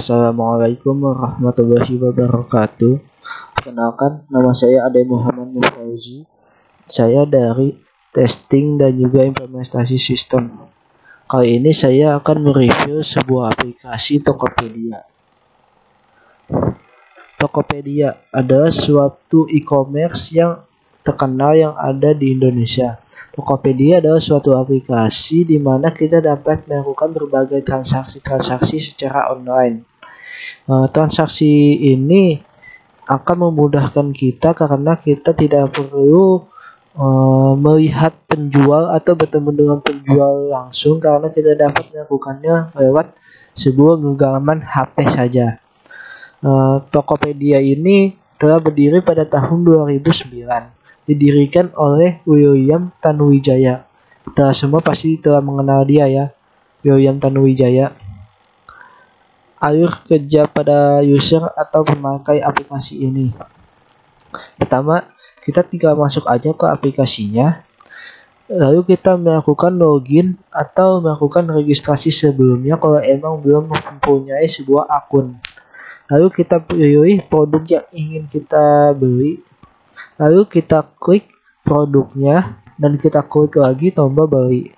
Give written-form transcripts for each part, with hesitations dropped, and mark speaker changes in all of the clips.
Speaker 1: Assalamualaikum warahmatullahi wabarakatuh. Perkenalkan, nama saya Ade Muhammad Nurfauzi. Saya dari testing dan juga implementasi sistem. Kali ini saya akan mereview sebuah aplikasi Tokopedia. Tokopedia adalah suatu e-commerce yang terkenal yang ada di Indonesia. Tokopedia adalah suatu aplikasi di mana kita dapat melakukan berbagai transaksi-transaksi secara online. Transaksi ini akan memudahkan kita karena kita tidak perlu melihat penjual atau bertemu dengan penjual langsung, karena kita dapat melakukannya lewat sebuah genggaman HP saja. Tokopedia ini telah berdiri pada tahun 2009. Didirikan oleh William Tanuwijaya. Kita semua pasti telah mengenal dia ya, William Tanuwijaya. Alur kerja pada user atau pemakai aplikasi ini. Pertama, kita tinggal masuk aja ke aplikasinya. Lalu kita melakukan login atau melakukan registrasi sebelumnya kalau emang belum mempunyai sebuah akun. Lalu kita pilih produk yang ingin kita beli. Lalu kita klik produknya dan kita klik lagi tombol beli.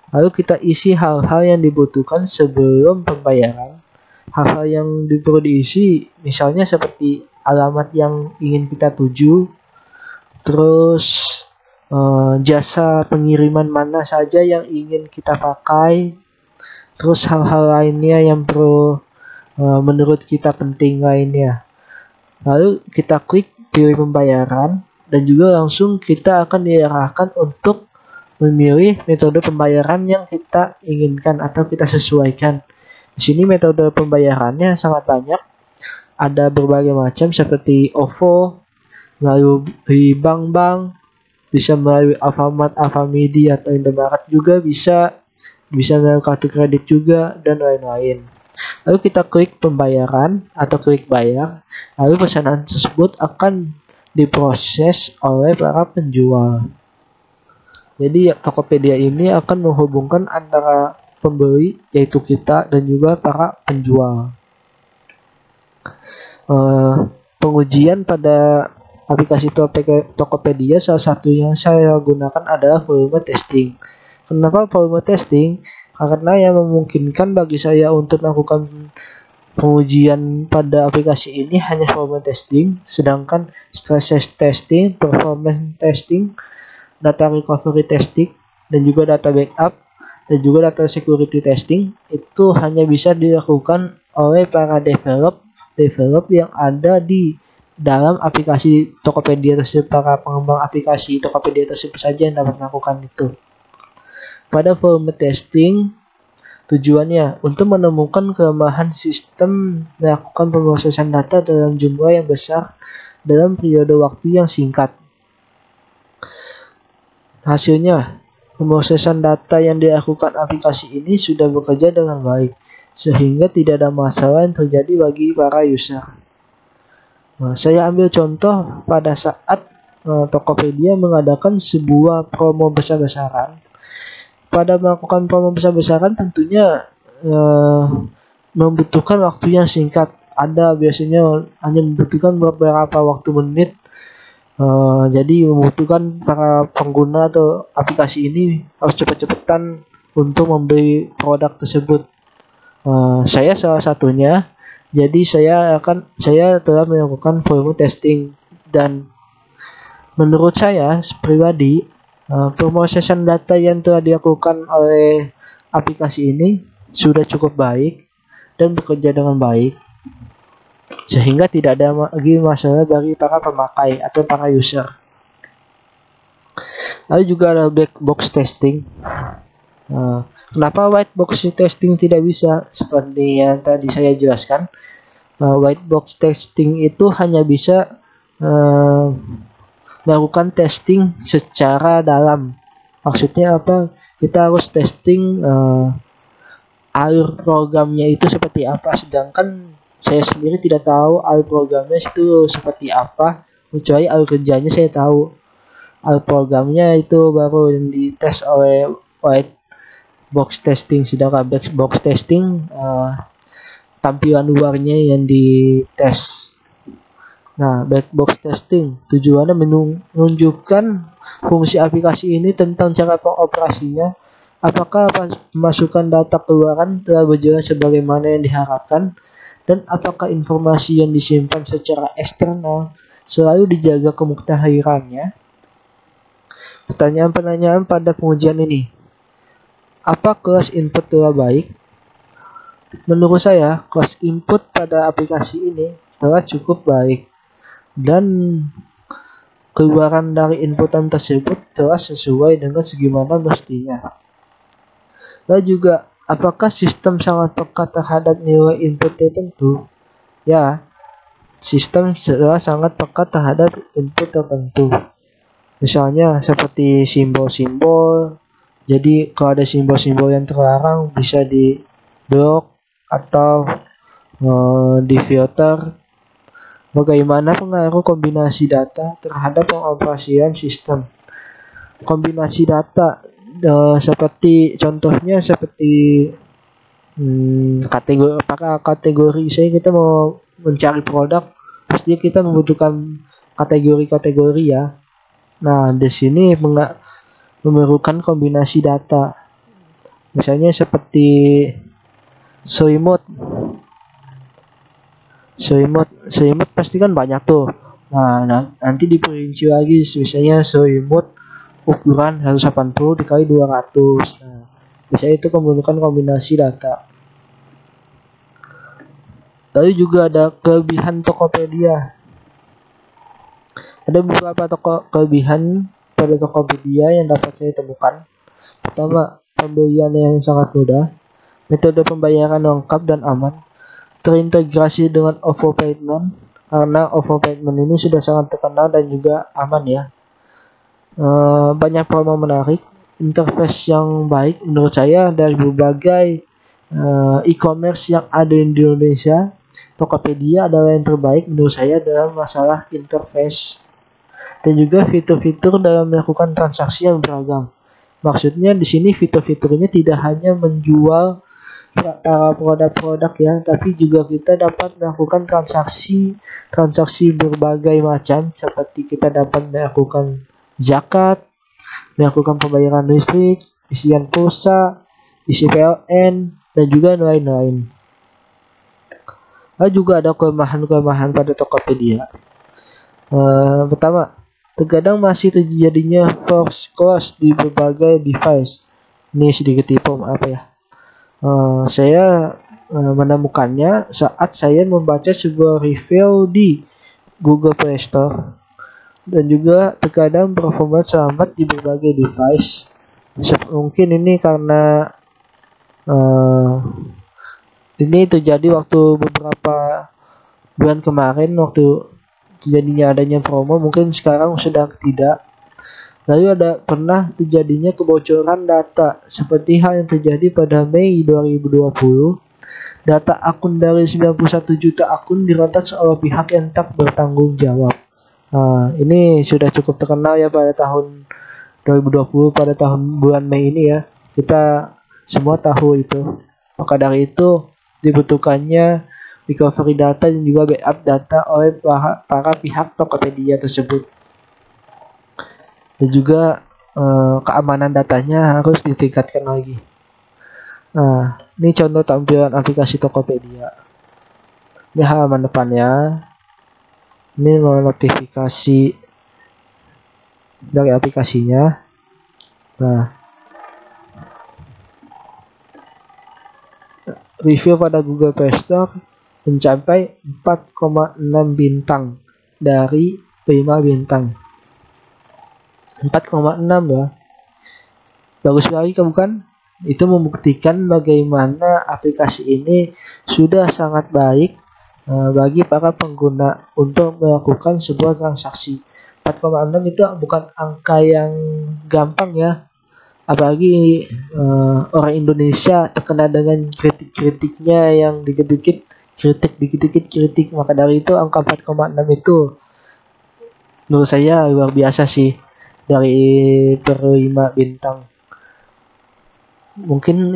Speaker 1: Lalu kita isi hal-hal yang dibutuhkan sebelum pembayaran. Hal-hal yang perlu diisi misalnya seperti alamat yang ingin kita tuju, terus jasa pengiriman mana saja yang ingin kita pakai, terus hal-hal lainnya yang perlu menurut kita penting lainnya. Lalu kita klik pilih pembayaran dan juga langsung kita akan diarahkan untuk memilih metode pembayaran yang kita inginkan atau kita sesuaikan. Di sini metode pembayarannya sangat banyak. Ada berbagai macam seperti OVO, melalui bank-bank, bisa melalui Alfamart, Alfamidi atau Indomaret juga bisa melalui kartu kredit juga dan lain-lain. Lalu kita klik pembayaran atau klik bayar, lalu pesanan tersebut akan diproses oleh para penjual. Jadi Tokopedia ini akan menghubungkan antara pembeli, yaitu kita, dan juga para penjual. Pengujian pada aplikasi Tokopedia salah satu yang saya gunakan adalah volume testing. Kenapa volume testing? Karena yang memungkinkan bagi saya untuk melakukan pengujian pada aplikasi ini hanya volume testing, sedangkan stress testing, performance testing, data recovery testing, dan juga data backup, dan juga data security testing itu hanya bisa dilakukan oleh para develop yang ada di dalam aplikasi Tokopedia tersebut. Para pengembang aplikasi Tokopedia tersebut saja yang dapat melakukan itu. Pada volume testing, tujuannya untuk menemukan kelemahan sistem melakukan pemrosesan data dalam jumlah yang besar dalam periode waktu yang singkat. Hasilnya, pemrosesan data yang dilakukan aplikasi ini sudah bekerja dengan baik, sehingga tidak ada masalah yang terjadi bagi para user. Saya ambil contoh pada saat Tokopedia mengadakan sebuah promo besar-besaran. Pada melakukan promo besar-besaran tentunya membutuhkan waktu yang singkat. Ada biasanya hanya membutuhkan beberapa waktu menit. Jadi membutuhkan para pengguna atau aplikasi ini harus cepat-cepatan untuk membeli produk tersebut. Saya salah satunya. Jadi saya telah melakukan volume testing, dan menurut saya pribadi pemrosesan data yang telah dilakukan oleh aplikasi ini sudah cukup baik dan bekerja dengan baik, sehingga tidak ada lagi masalah bagi para pemakai atau para user. Lalu juga ada black box testing. Kenapa white box testing tidak bisa? Seperti yang tadi saya jelaskan, white box testing itu hanya bisa melakukan testing secara dalam. Maksudnya apa? Kita harus testing alur programnya itu seperti apa, sedangkan saya sendiri tidak tahu alur programnya itu seperti apa, kecuali alur kerjanya saya tahu. Alur programnya itu baru yang dites oleh white box testing, sedangkan black box testing tampilan luarnya yang dites. Nah, black box testing tujuannya menunjukkan fungsi aplikasi ini tentang cara pengoperasinya, apakah pemasukan data keluaran telah berjalan sebagaimana yang diharapkan, dan apakah informasi yang disimpan secara eksternal selalu dijaga kemuktahirannya. Pertanyaan-pertanyaan pada pengujian ini. Apa kelas input telah baik? Menurut saya, kelas input pada aplikasi ini telah cukup baik, dan keluaran dari inputan tersebut telah sesuai dengan segimana mestinya. Lalu juga, apakah sistem sangat peka terhadap nilai input tertentu? Ya, sistem telah sangat peka terhadap input tertentu. Misalnya seperti simbol-simbol. Jadi kalau ada simbol-simbol yang terlarang bisa di blok atau di filter. Bagaimana pengaruh kombinasi data terhadap pengoperasian sistem? Kombinasi data seperti contohnya seperti kategori. Misalnya kita mau mencari produk, pasti kita membutuhkan kategori-kategori ya. Nah, di sini memerlukan kombinasi data. Misalnya seperti selimut pasti kan banyak tuh. Nah, nanti diperinci lagi, misalnya selimut ukuran 180 dikali 200. Nah, biasanya itu memerlukan kombinasi data. Lalu juga ada kelebihan Tokopedia. Ada beberapa kelebihan pada Tokopedia yang dapat saya temukan. Pertama, pembelian yang sangat mudah, metode pembayaran lengkap dan aman, terintegrasi dengan OVO Payment, karena OVO Payment ini sudah sangat terkenal dan juga aman ya. Banyak promo menarik, interface yang baik menurut saya dari berbagai e-commerce yang ada di Indonesia. Tokopedia adalah yang terbaik menurut saya dalam masalah interface, dan juga fitur-fitur dalam melakukan transaksi yang beragam. Maksudnya di sini fitur-fiturnya tidak hanya menjual produk-produk ya, tapi juga kita dapat melakukan transaksi berbagai macam, seperti kita dapat melakukan zakat, melakukan pembayaran listrik, isian pulsa, isi PLN, dan juga lain-lain. Lalu juga ada kelemahan-kelemahan pada Tokopedia. Pertama, terkadang masih terjadinya false close di berbagai device. Ini sedikit tipe, maaf ya. Saya menemukannya saat saya membaca sebuah review di Google Play Store, dan juga terkadang performa selamat di berbagai device. Mungkin ini karena ini terjadi waktu beberapa bulan kemarin, waktu terjadinya adanya promo. Mungkin sekarang sudah tidak. Lalu pernah terjadinya kebocoran data, seperti hal yang terjadi pada Mei 2020. Data akun dari 91 juta akun diretas oleh pihak yang tak bertanggung jawab. Ini sudah cukup terkenal ya pada tahun 2020, pada tahun bulan Mei ini ya. Kita semua tahu itu. Maka dari itu dibutuhkannya recovery data dan juga backup data oleh para pihak Tokopedia tersebut. Dan juga keamanan datanya harus ditingkatkan lagi. Nah, ini contoh tampilan aplikasi Tokopedia. Ini halaman depannya. Ini notifikasi dari aplikasinya. Nah, review pada Google Play Store mencapai 4,6 bintang dari 5 bintang. 4,6 ya. Bagus sekali kan, bukan? Itu membuktikan bagaimana aplikasi ini sudah sangat baik bagi para pengguna untuk melakukan sebuah transaksi. 4,6 itu bukan angka yang gampang ya. Apalagi orang Indonesia terkena dengan kritik-kritiknya yang dikit-dikit kritik. Maka dari itu angka 4,6 itu menurut saya luar biasa sih dari per 5 bintang. Mungkin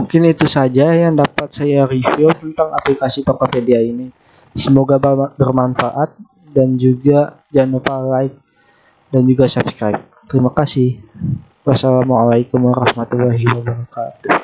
Speaker 1: Mungkin itu saja yang dapat saya review tentang aplikasi Tokopedia ini. Semoga bermanfaat dan juga jangan lupa like dan juga subscribe. Terima kasih. Wassalamualaikum warahmatullahi wabarakatuh.